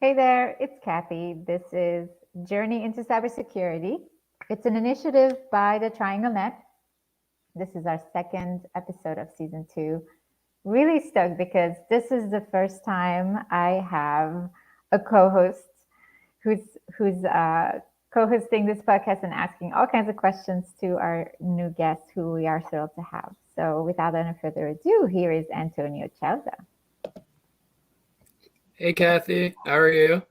Hey there, it's Kathy. This is Journey into Cybersecurity. It's an initiative by the Triangle Net. This is our second episode of season 2. Really stoked because this is the first time I have a co-host who's who's co-hosting this podcast and asking all kinds of questions to our new guest, who we are thrilled to have. So, without any further ado, here is Antonio Chelda. Hey Kathy, how are you?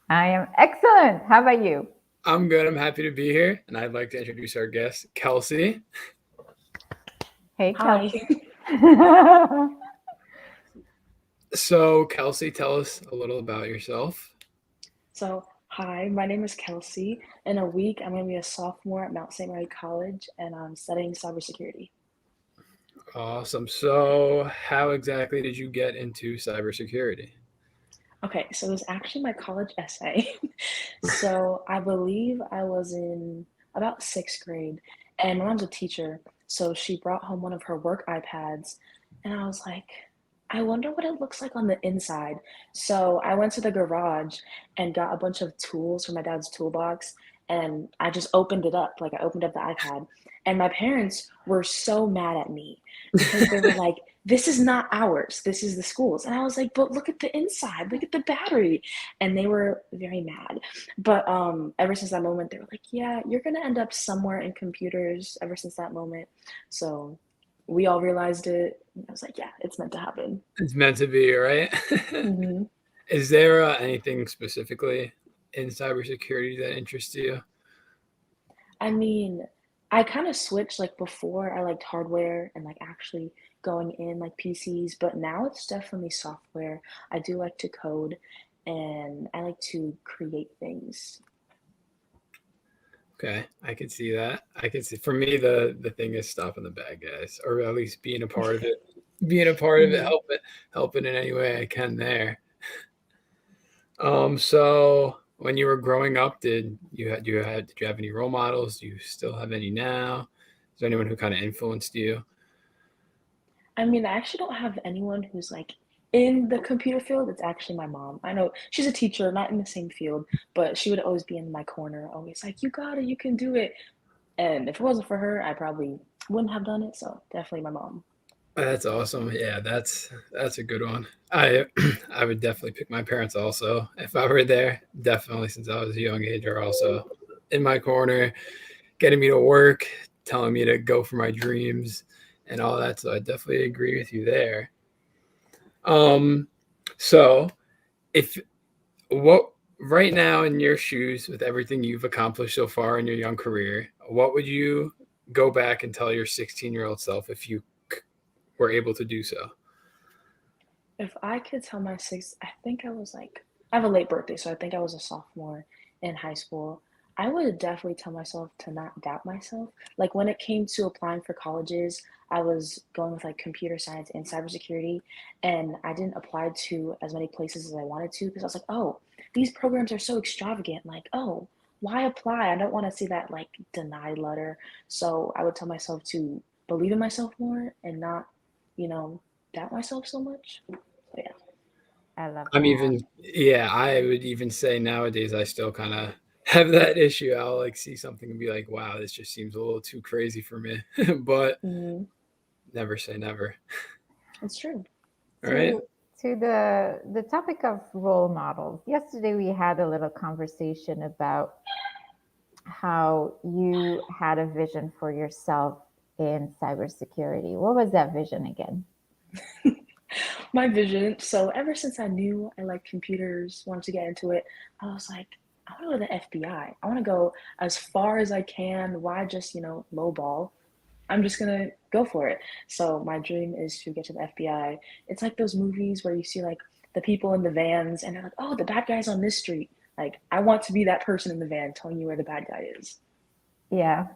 I am excellent. How about you? I'm good. I'm happy to be here, and I'd like to introduce our guest, Kelsey. Hey, Hi. Kelsey. So, Kelsey, tell us a little about yourself. Hi, my name is Kelsey. In a week, I'm going to be a sophomore at Mount St. Mary College, and I'm studying cybersecurity. Awesome. So, how exactly did you get into cybersecurity? Okay, so it was actually my college essay. So I believe I was in about sixth grade, and my mom's a teacher, so she brought home one of her work iPads, and I was like, I wonder what it looks like on the inside. So I went to the garage and got a bunch of tools from my dad's toolbox, and I just opened it up. Like I opened up the iPad, and my parents were so mad at me because they were like, this is not ours. This is the school's. And I was like, but look at the inside, look at the battery. And they were very mad. But ever since that moment, they were like, yeah, you're going to end up somewhere in computers ever since that moment. So we all realized it. I was like, yeah, it's meant to happen. It's meant to be, right? Hmm. Is there anything specifically in cybersecurity that interests you? I mean, I kind of switched like before I liked hardware and like actually going in like PCs, but now it's definitely software. I do like to code and I like to create things. Okay, I can see that. I can see. For me, the thing is stopping the bad guys, or at least being a part of it. Being a part of it, Hmm. helping in any way I can there. So when you were growing up, did you have any role models? Do you still have any now? Is there anyone who kind of influenced you? I mean, I actually don't have anyone who's like in the computer field. It's actually my mom. I know she's a teacher, not in the same field, but she would always be in my corner, always like, you got it, you can do it. And if it wasn't for her, I probably wouldn't have done it. So definitely my mom. That's awesome. Yeah, that's a good one. I I would definitely pick my parents also if I were there. Definitely since I was a young age, are also in my corner, getting me to work, telling me to go for my dreams and all that. So I definitely agree with you there. Um, so if what right now in your shoes with everything you've accomplished so far in your young career, what would you go back and tell your 16-year-old self if you were able to do so? If I could tell my six, I think I was like, I have a late birthday, so I think I was a sophomore in high school. I would definitely tell myself to not doubt myself. Like when it came to applying for colleges, I was going with like computer science and cybersecurity, and I didn't apply to as many places as I wanted to because I was like, oh, these programs are so extravagant. Like, oh, why apply? I don't want to see that like denied letter. So I would tell myself to believe in myself more and not, you know, doubt myself so much. So yeah. I love I'm that. even, yeah, I would even say nowadays I still kind of have that issue. I'll like see something and be like, wow, this just seems a little too crazy for me. But Hmm. never say never. It's true. All right. To the topic of role models. Yesterday we had a little conversation about how you had a vision for yourself in cybersecurity. What was that vision again? My vision. So ever since I knew I liked computers, wanted to get into it, I was like, I want to go to the FBI. I want to go as far as I can. Why just, lowball? I'm just gonna go for it. So my dream is to get to the FBI. It's like those movies where you see like the people in the vans and they're like, oh, the bad guy's on this street. Like I want to be that person in the van telling you where the bad guy is. Yeah.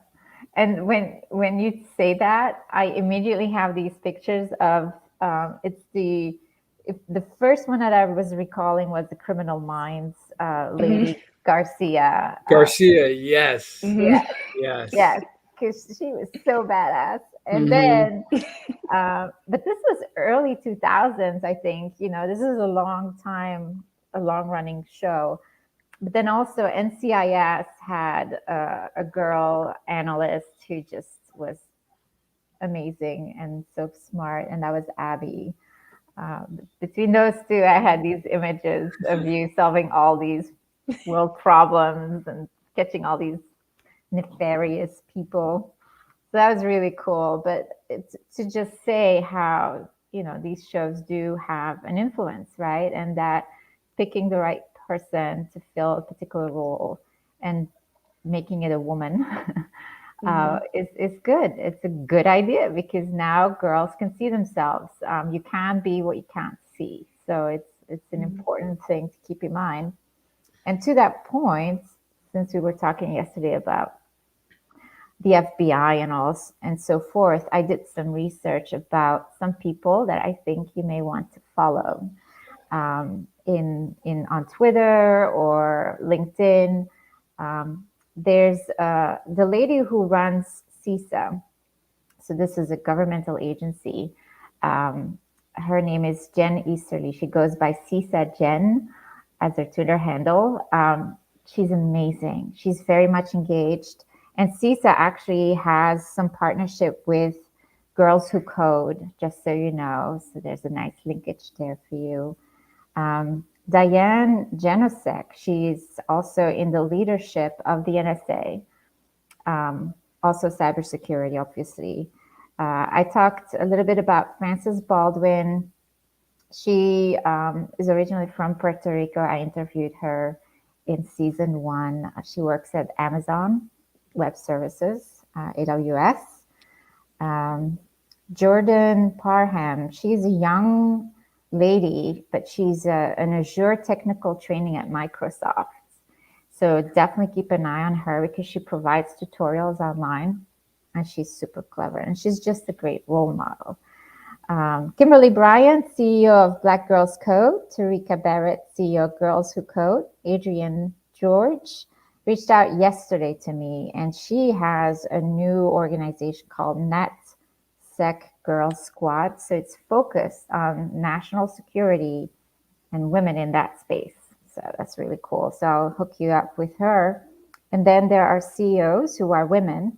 And when you say that, I immediately have these pictures of it's the first one that I was recalling was the Criminal Minds Hmm. lady Garcia. Garcia, yes. Yeah, Hmm. Yes. yes, because she was so badass. And Hmm. then, but this was early 2000s, I think. You know, this is a long time. a long running show. But then also NCIS had a girl analyst who just was amazing and so smart, and that was Abby. Between those two, I had these images of you solving all these world problems and catching all these nefarious people. So that was really cool. But it's to just say how, these shows do have an influence, right? And that picking the right person to fill a particular role and making it a woman is good. It's a good idea because now girls can see themselves. You can be what you can't see. So it's an important thing to keep in mind. And to that point, since we were talking yesterday about the FBI and all and so forth, I did some research about some people that I think you may want to follow in on Twitter or LinkedIn. There's the lady who runs CISA. So this is a governmental agency. Her name is Jen Easterly. She goes by CISA Jen as her Twitter handle. She's amazing. She's very much engaged. And CISA actually has some partnership with Girls Who Code, just so you know. So there's a nice linkage there for you. Diane Janosek, she's also in the leadership of the NSA, also cybersecurity, obviously. I talked a little bit about Frances Baldwin. She is originally from Puerto Rico. I interviewed her in season 1. She works at Amazon Web Services, AWS. Jordan Parham, she's a young lady, but she's an Azure technical training at Microsoft. So definitely keep an eye on her because she provides tutorials online and she's super clever and she's just a great role model. Kimberly Bryant, CEO of Black Girls Code, Tarika Barrett, CEO of Girls Who Code, Adrienne George reached out yesterday to me, and she has a new organization called NetSec Girls Squad. So it's focused on national security and women in that space. So that's really cool. So I'll hook you up with her. And then there are CEOs who are women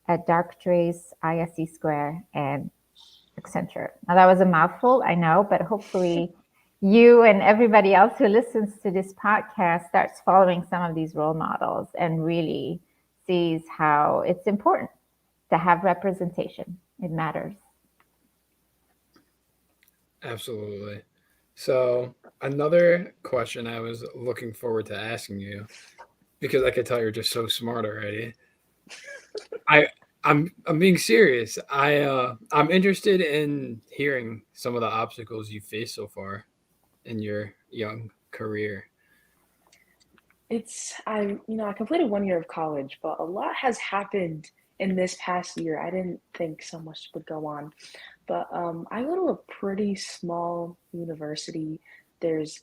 at Darktrace, ISC Square, and Accenture. Now that was a mouthful, I know, but hopefully you and everybody else who listens to this podcast starts following some of these role models and really sees how it's important to have representation. It matters. Absolutely. So another question I was looking forward to asking you, because I could tell you're just so smart already. I'm being serious. I'm interested in hearing some of the obstacles you faced so far in your young career. I completed 1 year of college, but a lot has happened in this past year. I didn't think so much would go on, but I go to a pretty small university. There's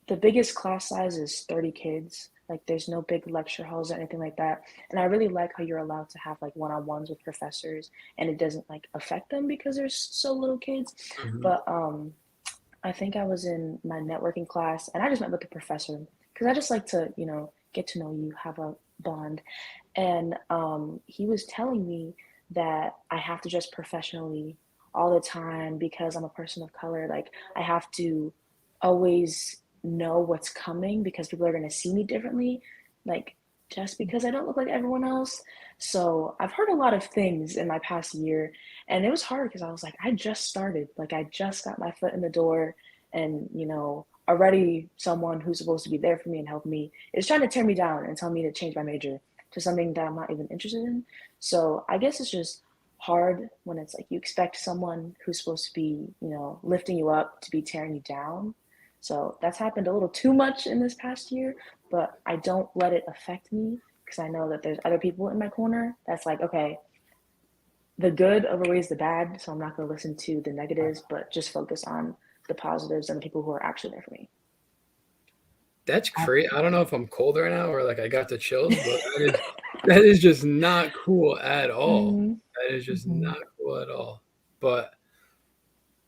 the biggest class size is 30 kids. Like there's no big lecture halls or anything like that. And I really like how you're allowed to have like one-on-ones with professors and it doesn't like affect them because there's so little kids. Mhm. But I think I was in my networking class and I just met with the professor because I just like to, get to know you, have a bond. And he was telling me that I have to dress professionally all the time because I'm a person of color. Like I have to always know what's coming because people are going to see me differently, like just because I don't look like everyone else. So I've heard a lot of things in my past year, and it was hard because I was like, I just started, like I just got my foot in the door, and already someone who's supposed to be there for me and help me is trying to tear me down and tell me to change my major to something that I'm not even interested in. So I guess it's just hard when it's like you expect someone who's supposed to be, lifting you up to be tearing you down. So that's happened a little too much in this past year, but I don't let it affect me because I know that there's other people in my corner that's like, okay, the good overweighs the bad, so I'm not going to listen to the negatives, but just focus on the positives and the people who are actually there for me. That's crazy. I don't know if I'm cold right now or like I got the chills, but that is just not cool at all. That is just not cool at all. But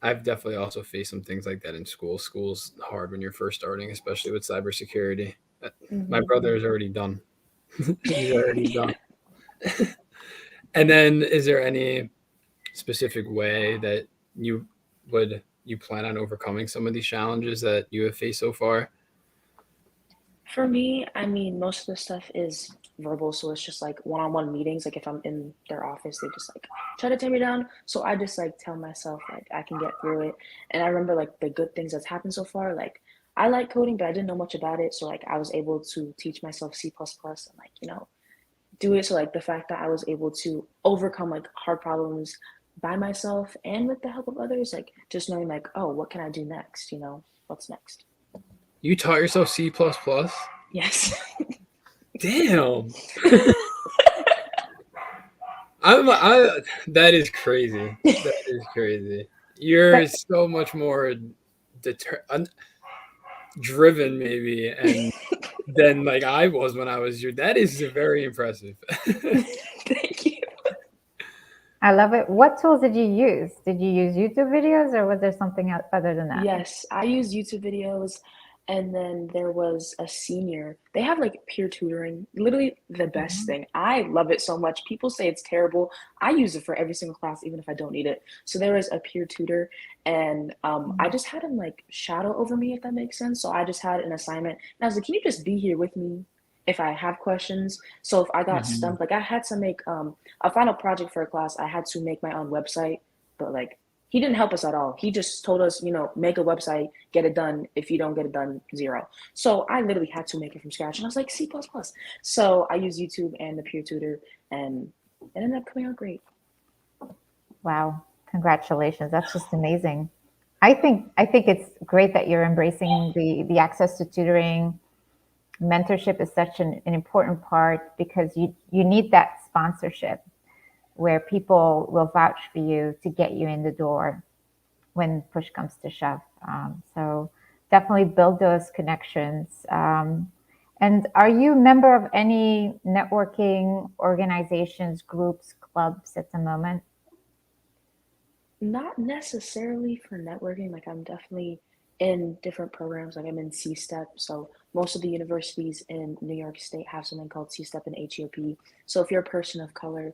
I've definitely also faced some things like that in school. School's hard when you're first starting, especially with cybersecurity. My brother is already done. He's already done. And then, is there any specific way that you you plan on overcoming some of these challenges that you have faced so far? For me, I mean, most of the stuff is verbal, so it's just like one-on-one meetings. Like if I'm in their office, they just like try to tear me down. So I just like tell myself like I can get through it. And I remember like the good things that's happened so far. Like I like coding, but I didn't know much about it. So like I was able to teach myself C++ and like, do it. So like the fact that I was able to overcome like hard problems by myself and with the help of others, like just knowing like, oh, what can I do next? What's next? You taught yourself C++? Yes. Damn. That is crazy. That is crazy. You're But so much more driven, maybe, and than like I was when I was you. That is very impressive. Thank you. I love it. What tools did you use? Did you use YouTube videos or was there something else other than that? Yes, I use YouTube videos, and then there was a senior. They have like peer tutoring, literally the best Mhm. thing. I love it so much. People say it's terrible. I use it for every single class, even if I don't need it. So there was a peer tutor, and I just had him like shadow over me, if that makes sense. So I just had an assignment, and I was like, "Can you just be here with me if I have questions?" So if I got Mhm. stumped, like I had to make a final project for a class. I had to make my own website, but like he didn't help us at all. He just told us, make a website, get it done. If you don't get it done, zero. So I literally had to make it from scratch. And I was like, C++. So I used YouTube and the peer tutor, and it ended up coming out great. Wow. Congratulations. That's just amazing. I think it's great that you're embracing the access to tutoring. Mentorship is such an important part because you need that sponsorship where people will vouch for you to get you in the door when push comes to shove. So definitely build those connections. And are you a member of any networking organizations, groups, clubs at the moment? Not necessarily for networking. Like I'm definitely in different programs. Like I'm in C-STEP. So most of the universities in New York State have something called C-STEP and HEOP. So if you're a person of color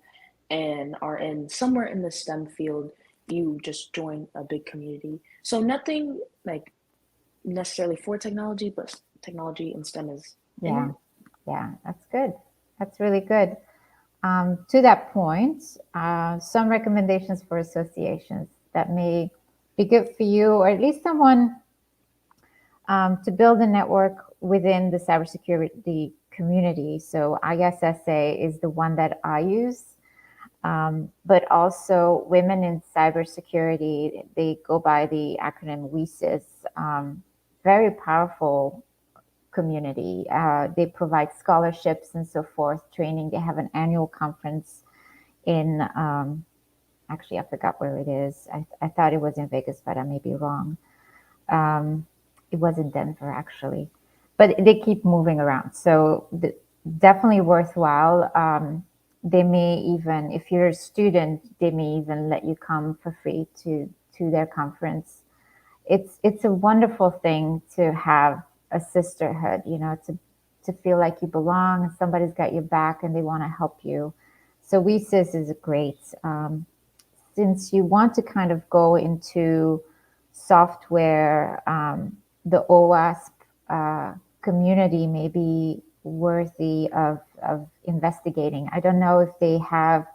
and are in somewhere in the STEM field, you just join a big community. So nothing like necessarily for technology, but technology and STEM is in Yeah, it. yeah, that's good. That's really good. To that point, some recommendations for associations that may be good for you, or at least someone to build a network within the cybersecurity community. So ISSA is the one that I use, but also Women in Cybersecurity, they go by the acronym WESIS. Very powerful community. They provide scholarships and so forth, training. They have an annual conference in, actually, I forgot where it is. I thought it was in Vegas, but I may be wrong. Um, it was in Denver, actually. But they keep moving around. So definitely worthwhile. They may even, if you're a student, they may even let you come for free to their conference. It's a wonderful thing to have a sisterhood, to feel like you belong and somebody's got your back and they want to help you. So WeSys is great. Since you want to kind of go into software, the OWASP community may be worthy of investigating. I don't know if they have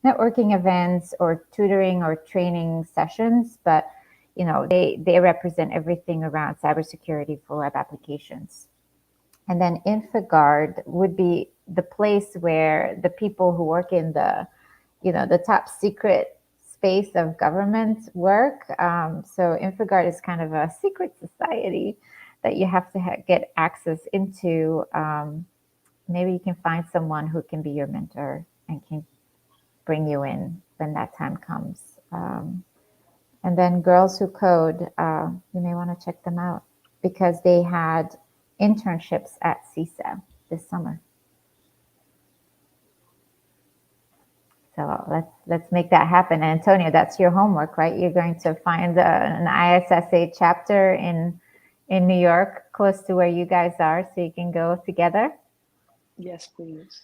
networking events or tutoring or training sessions, but they represent everything around cybersecurity for web applications. And then InfoGuard would be the place where the people who work in the top secret space of government work. So InfoGuard is kind of a secret society that you have to get access into. Maybe you can find someone who can be your mentor and can bring you in when that time comes. And then Girls Who Code, you may want to check them out because they had internships at CISA this summer. So let's make that happen. Antonio, that's your homework, right? You're going to find an ISSA chapter in New York, close to where you guys are, so you can go together. Yes, please.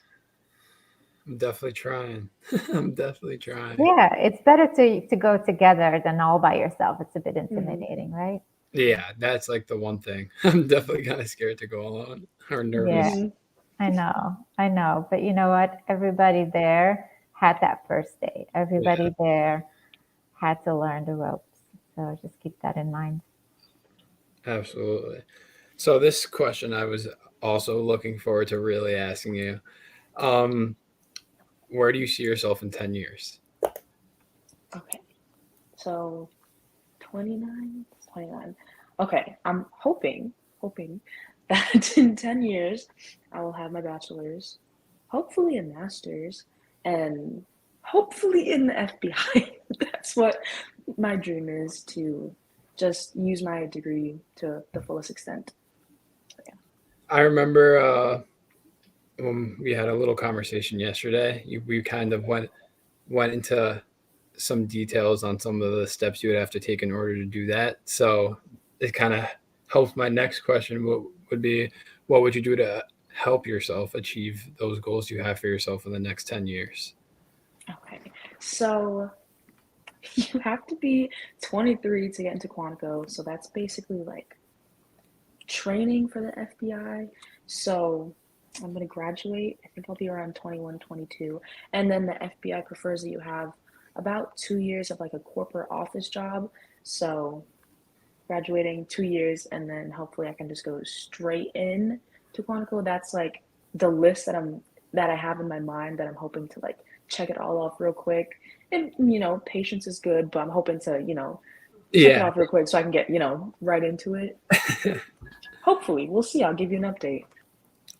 I'm definitely trying. I'm definitely trying. Yeah, it's better to go together than all by yourself. It's a bit intimidating, right? Yeah, that's like the one thing. I'm definitely kind of scared to go alone or nervous. Yeah, I know. But you know what? Everybody there had that first day. Everybody there had to learn the ropes. So just keep that in mind. Absolutely. So this question I was also looking forward to really asking you. Um, where do you see yourself in 10 years? Okay. So 29, 29. Okay, I'm hoping that in 10 years I will have my bachelor's, hopefully a master's, and hopefully in the FBI. That's what my dream is, to just use my degree to the fullest extent. Yeah. I remember when we had a little conversation yesterday, we kind of went into some details on some of the steps you would have to take in order to do that. So it kind of helps my next question would be, what would you do to help yourself achieve those goals you have for yourself in the next 10 years? Okay, so you have to be 23 to get into Quantico. So that's basically like training for the FBI. So I'm going to graduate. I think I'll be around 21, 22. And then the FBI prefers that you have about 2 years of like a corporate office job. So graduating 2 years, and then hopefully I can just go straight in to Quantico. That's like the list that I have in my mind, that I'm hoping to like check it all off real quick. And patience is good, but I'm hoping to, check it Yeah. off real quick so I can get, right into it. Hopefully, we'll see. I'll give you an update.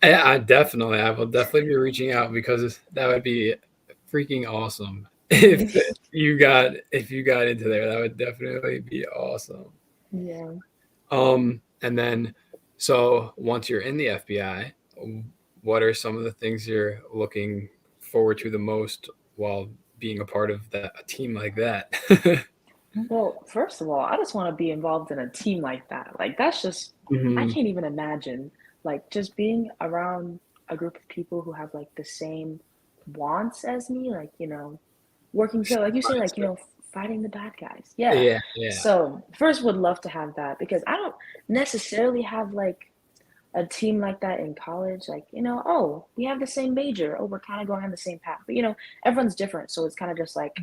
I will definitely be reaching out because that would be freaking awesome. If you got into there, that would definitely be awesome. Yeah. And then, so once you're in the FBI, what are some of the things you're looking forward to the most while being a part of a team like that? Well, first of all, I just want to be involved in a team like that. Like, that's just, I Mhm. can't even imagine, like, just being around a group of people who have, like, the same wants as me, like, working together, like you say, like, fighting the bad guys. Yeah. Yeah, yeah, So, first, would love to have that, because I don't necessarily have, like, a team like that in college. Like, oh, we have the same major. Oh, we're kind of going on the same path. But, everyone's different. So, it's kind of just like,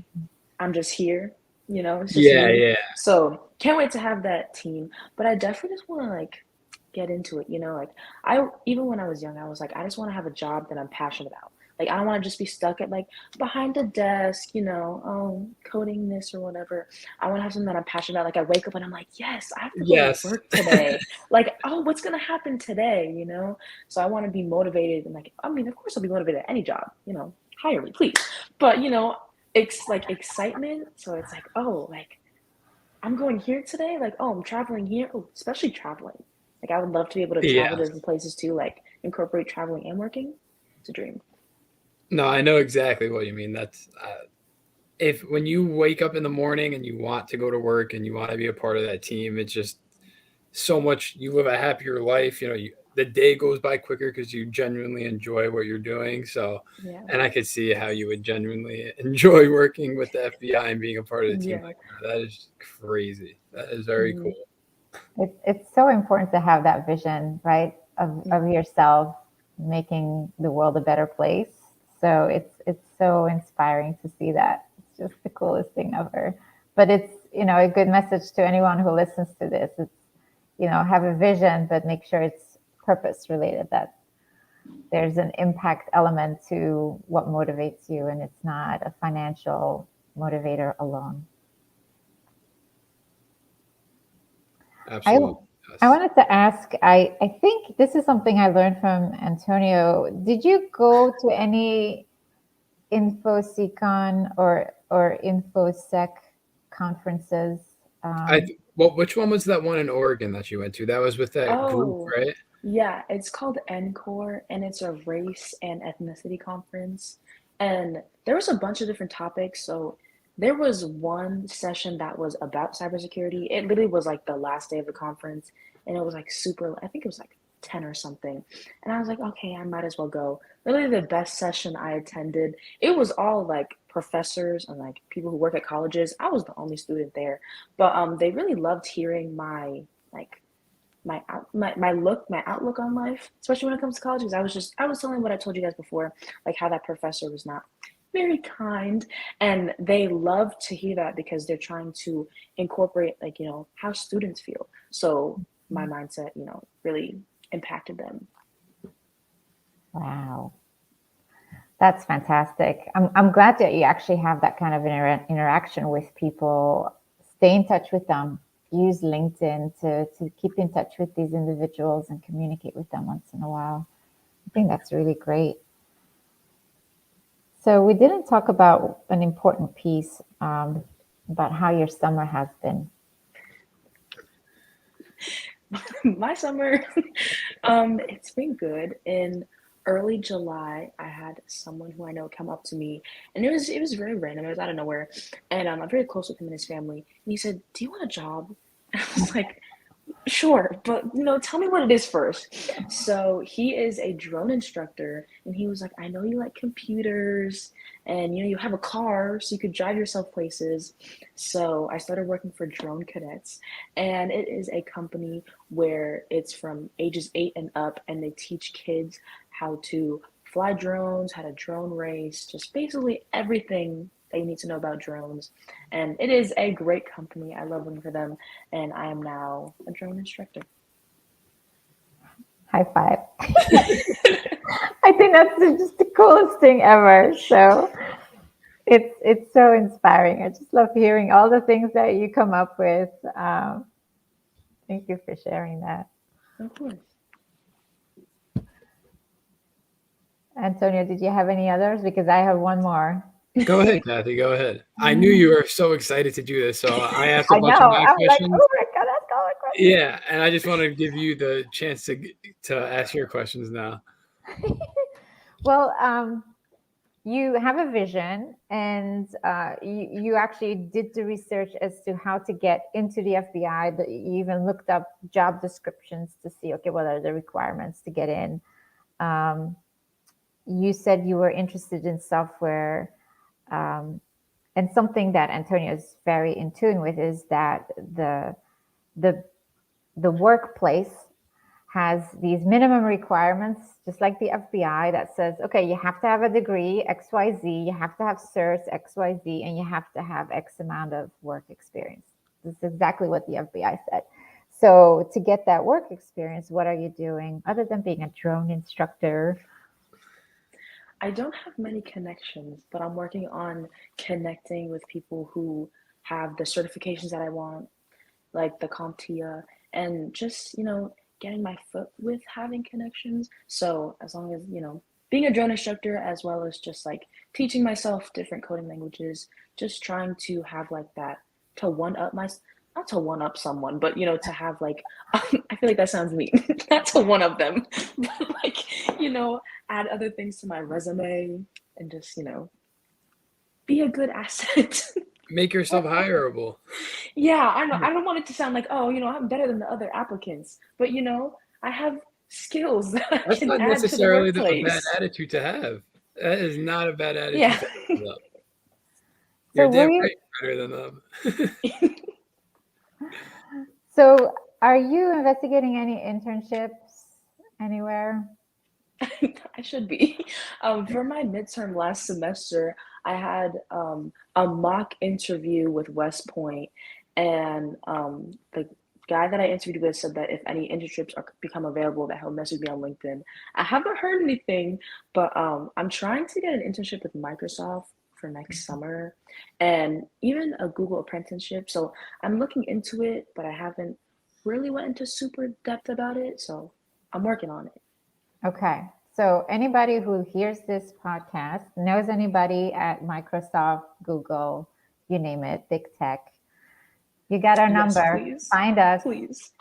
I'm just here, it's just yeah, me. yeah, So can't wait to have that team. But I definitely just want to like get into it, like I even when I was young, I was like, I just want to have a job that I'm passionate about. Like, I don't want to just be stuck at like behind a desk, coding this or whatever. I want to have something that I'm passionate about. Like, I wake up and I'm like, yes, I have to go to yes. work today. Like, oh, what's gonna happen today, So I want to be motivated, and like, I mean, of course I'll be motivated at any job, hire me, please. But it's like excitement. So it's like, oh, like I'm going here today. Like, oh, I'm traveling here. Oh, especially traveling. Like, I would love to be able to travel to Yes. different places too, like incorporate traveling and working. It's a dream. No, I know exactly what you mean. That's if when you wake up in the morning and you want to go to work and you want to be a part of that team, it's just so much. You live a happier life. The day goes by quicker because you genuinely enjoy what you're doing. So, Yeah. and I could see how you would genuinely enjoy working with the FBI and being a part of the team Yeah. like that. That is crazy. That is very Mhm. cool. It's so important to have that vision, right, of yourself making the world a better place. So it's so inspiring to see that. It's just the coolest thing ever. But it's a good message to anyone who listens to this. It's have a vision, but make sure it's purpose related. That there's an impact element to what motivates you, and it's not a financial motivator alone. I Absolutely. I Yes. wanted to ask, I think this is something I learned from Antonio. Did you go to any InfoSecon or InfoSec conferences? Which one was that one in Oregon that you went to? That was with that group, Oh, right? yeah. It's called NCORE, and it's a race and ethnicity conference. And there was a bunch of different topics. So there was one session that was about cybersecurity. It literally was like the last day of the conference, and it was like super, I think it was like 10 or something. And I was like, okay, I might as well go. Literally the best session I attended. It was all like professors and like people who work at colleges. I was the only student there, but they really loved hearing my like my outlook on life, especially when it comes to college. Because I was telling what I told you guys before, like how that professor was not very kind, and they love to hear that because they're trying to incorporate like how students feel. So my mindset really impacted them. Wow. That's fantastic. I'm glad that you actually have that kind of interaction with people. Stay in touch with them. Use LinkedIn to keep in touch with these individuals and communicate with them once in a while. I think that's really great. So we didn't talk about an important piece about how your summer has been. My summer, it's been good. In early July, I had someone who I know come up to me, and it was very random. It was out of nowhere, and I'm very close with him and his family. And he said, "Do you want a job?" And I was like, "Sure, but tell me what it is first." So he is a drone instructor, and he was like, "I know you like computers, and you have a car, so you could drive yourself places." So I started working for Drone Cadets, and it is a company where it's from ages 8 and up, and they teach kids how to fly drones, how to drone race, just basically everything that you need to know about drones. And it is a great company. I love working for them, and I am now a drone instructor. High five. I think that's just the coolest thing ever. So it's so inspiring. I just love hearing all the things that you come up with. Thank you for sharing that. Of course. Antonio, did you have any others? Because I have one more. Go ahead, Kathy. Go ahead. I knew you were so excited to do this, so I asked a I bunch know. of my I'm like, questions. oh my God, that's all a question. Yeah, and I just want to give you the chance to ask your questions now. Well, you have a vision, and you actually did the research as to how to get into the FBI. You even looked up job descriptions to see, okay, what are the requirements to get in. You said you were interested in software, and something that Antonio is very in tune with is that the workplace has these minimum requirements, just like the FBI, that says, okay, you have to have a degree, XYZ, you have to have certs, XYZ, and you have to have X amount of work experience. This is exactly what the FBI said. So to get that work experience, what are you doing other than being a drone instructor? I don't have many connections, but I'm working on connecting with people who have the certifications that I want, like the CompTIA, and just, getting my foot with having connections. So as long as, being a drone instructor, as well as just like teaching myself different coding languages, just trying to have like that to one up not to one up someone, but to have like, I feel like that sounds mean, not to one up them, but like, add other things to my resume and just, be a good asset. Make yourself hireable. Yeah, I know. I don't want it to sound like, oh, I'm better than the other applicants, but I have skills that I That's can not add to the necessarily a bad workplace. attitude to have. That is not a bad attitude Yeah. to have. So You're damn were you, right better than them. so are you investigating any internships anywhere? I should be. For my midterm last semester, I had a mock interview with West Point, and the guy that I interviewed with said that if any internships become available, that he'll message me on LinkedIn. I haven't heard anything, but I'm trying to get an internship with Microsoft for next summer, and even a Google apprenticeship. So I'm looking into it, but I haven't really went into super depth about it. So I'm working on it. Okay. So anybody who hears this podcast knows anybody at Microsoft, Google, you name it, big tech, you got our Yes, number. please. Find us. Please.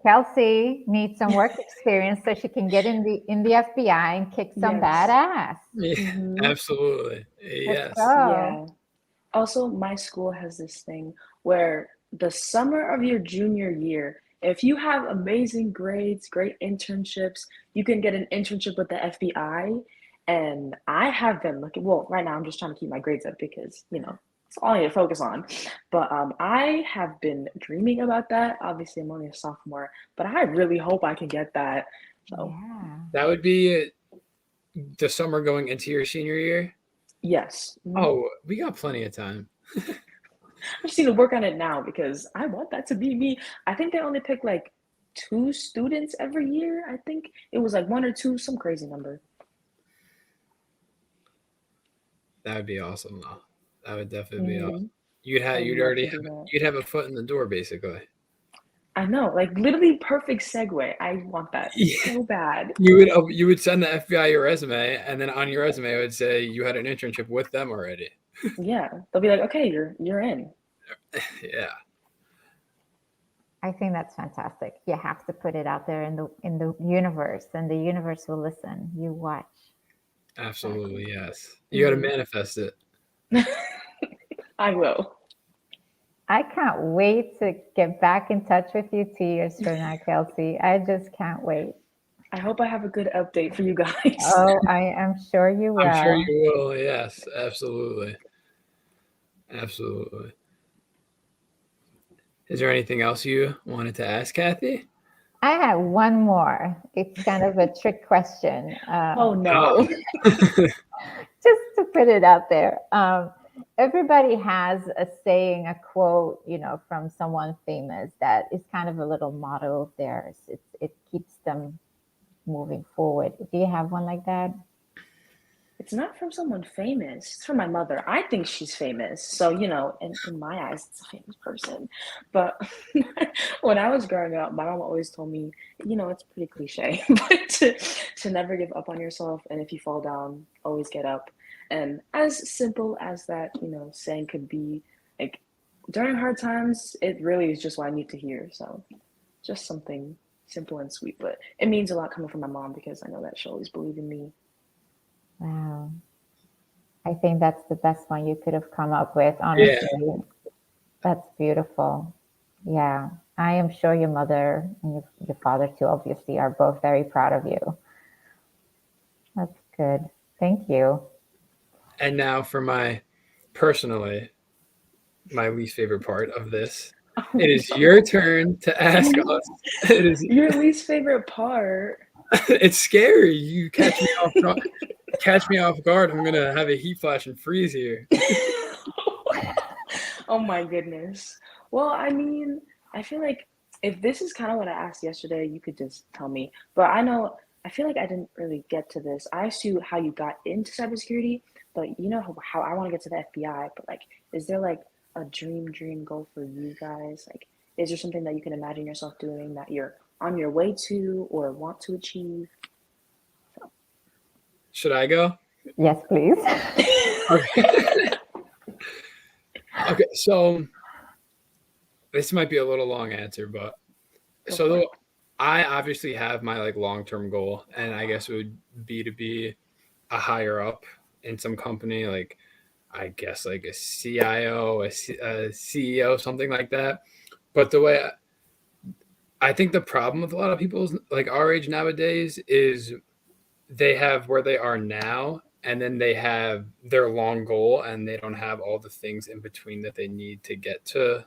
Kelsey needs some work experience so she can get in the FBI and kick some bad ass. Yeah, Mhm. absolutely. Let's Yes. go. Yeah. Also, my school has this thing where the summer of your junior year, if you have amazing grades, great internships, you can get an internship with the FBI. And I have been looking, well, right now I'm just trying to keep my grades up because, it's all I need to focus on. But I have been dreaming about that. Obviously, I'm only a sophomore, but I really hope I can get that. So, Yeah. That would be the summer going into your senior year. yes. Oh, we got plenty of time. I just need to work on it now because I want that to be me. I think they only pick like 2 students every year. I think it was like 1 or 2, some crazy number. That would be awesome, though. That would definitely be awesome. Mhm. You'd I have would you'd love already to do have that. you'd have a foot in the door, basically. I know, like literally perfect segue. I want that Yeah. so bad. You would send the FBI your resume, and then on your resume it would say you had an internship with them already. Yeah, they'll be like, okay, you're in. Yeah, I think that's fantastic. You have to put it out there in the universe, and the universe will listen. You watch. absolutely. Yes, you got to manifest it. I will. I can't wait to get back in touch with you 2 years from now, Kelsey. I just can't wait. I hope I have a good update for you guys. Oh, I am sure you will. I'm sure you will. Yes, absolutely, absolutely. Is there anything else you wanted to ask, Kathy? I have one more. It's kind of a trick question. Oh no. Just to put it out there. Everybody has a saying, a quote, from someone famous that is kind of a little motto of theirs. It keeps them moving forward. Do you have one like that? It's not from someone famous. It's from my mother. I think she's famous. So, in my eyes, it's a famous person. But when I was growing up, my mom always told me, it's pretty cliche, but to never give up on yourself. And if you fall down, always get up. And as simple as that, saying could be, like, during hard times, it really is just what I need to hear. So just something simple and sweet. But it means a lot coming from my mom because I know that she'll always believe in me. Wow. I think that's the best one you could have come up with, honestly. Yeah, That's beautiful. Yeah. I am sure your mother and your father too, obviously, are both very proud of you. That's good. Thank you. and now for personally, my least favorite part of this. It is your turn to ask us. It is. Your least favorite part? It's scary. You catch me off guard. Catch me off guard. I'm gonna have a heat flash and freeze here. Oh my goodness. Well, I mean, I feel like if this is kind of what I asked yesterday, you could just tell me. But I feel like I didn't really get to this. I asked you how you got into cybersecurity, but you know how I want to get to the FBI. But like, is there like a dream goal for you guys? Like, is there something that you can imagine yourself doing that you're on your way to or want to achieve? Should I go? Yes, please. Okay. Okay. So this might be a little long answer, but I obviously have my long-term goal, and I guess it would be to be a higher up in some company, like I guess like a CIO, a CEO, something like that. But the way I think the problem with a lot of people like our age nowadays is they have where they are now, and then they have their long goal, and they don't have all the things in between that they need to get to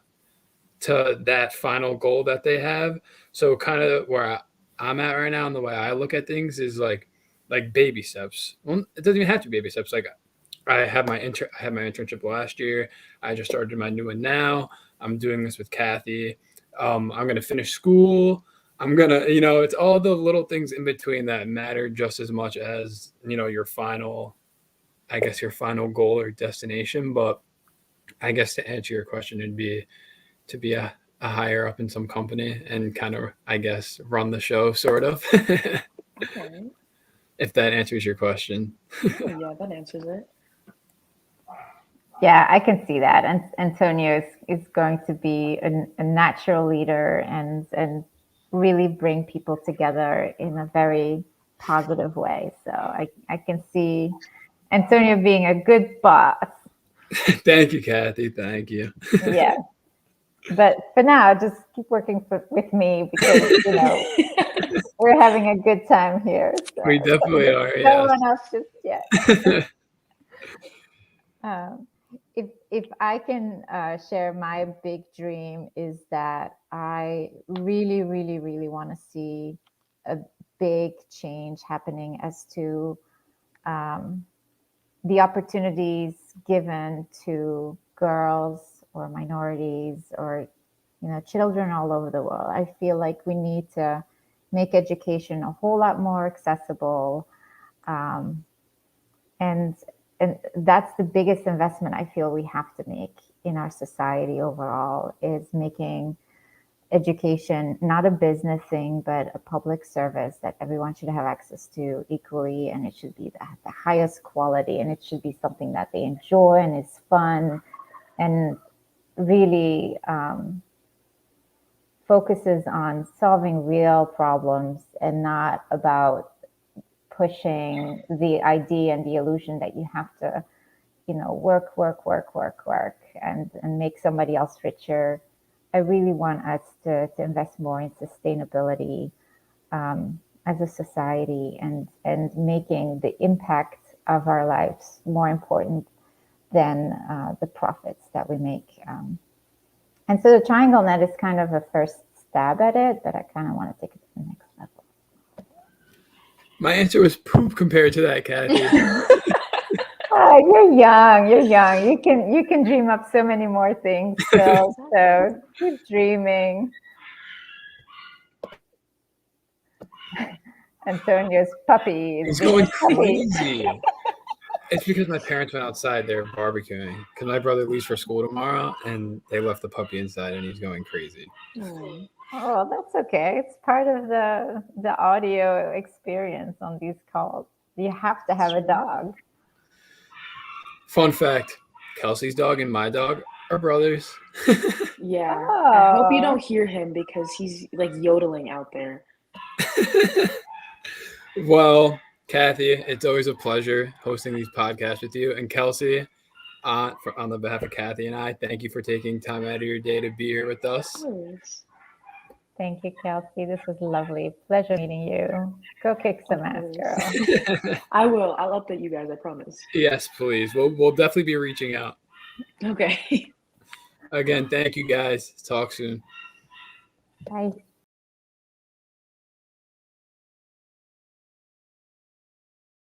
that final goal that they have. So kind of where I'm at right now and the way I look at things is like baby steps. Well, it doesn't even have to be baby steps. Like I had my internship last year. I just started my new one now. I'm doing this with Kathy. I'm gonna finish school. I'm gonna, it's all the little things in between that matter just as much as your final, I guess your final goal or destination. But I guess to answer your question, it'd be to be a higher up in some company and kind of, I guess, run the show, sort of. Okay. If that answers your question. Oh yeah, that answers it. Yeah, I can see that. And Antonio is going to be a natural leader and really bring people together in a very positive way. So I can see Antonio being a good boss. Thank you, Kathy. Thank you. Yeah. But for now, just keep working with me because, we're having a good time here. So We definitely are. don't Yes. run off just yet. If I can share, my big dream is that I really, really, really want to see a big change happening as to the opportunities given to girls or minorities or children all over the world. I feel like we need to make education a whole lot more accessible, and that's the biggest investment I feel we have to make in our society overall, is making education not a business thing, but a public service that everyone should have access to equally, and it should be the highest quality, and it should be something that they enjoy and is fun and really focuses on solving real problems and not about pushing the idea and the illusion that you have to, work and make somebody else richer. I really want us to invest more in sustainability as a society, and making the impact of our lives more important than the profits that we make. And so the triangle net is kind of a first stab at it, but I kind of want to take it to the next level. My answer was poop compared to that, Kathy. Oh, you're young. You're young. You can dream up so many more things still. So keep dreaming. Antonio's puppy is He's being going a puppy. crazy. It's because my parents went outside. They're barbecuing because my brother leaves for school tomorrow, and they left the puppy inside, and he's going crazy. Oh, that's okay. It's part of the audio experience on these calls. You have to have a dog. Fun fact: Kelsey's dog and my dog are brothers. Yeah. Oh. I hope you don't hear him because he's like yodeling out there. Well, Kathy, it's always a pleasure hosting these podcasts with you. And Kelsey, on the behalf of Kathy and I, thank you for taking time out of your day to be here with us. Thank you, Kelsey. This was lovely. Pleasure meeting you. Go kick some ass, girl. I will. I'll update you guys, I promise. Yes, please. We'll definitely be reaching out. Okay. Again, thank you guys. Talk soon. Bye.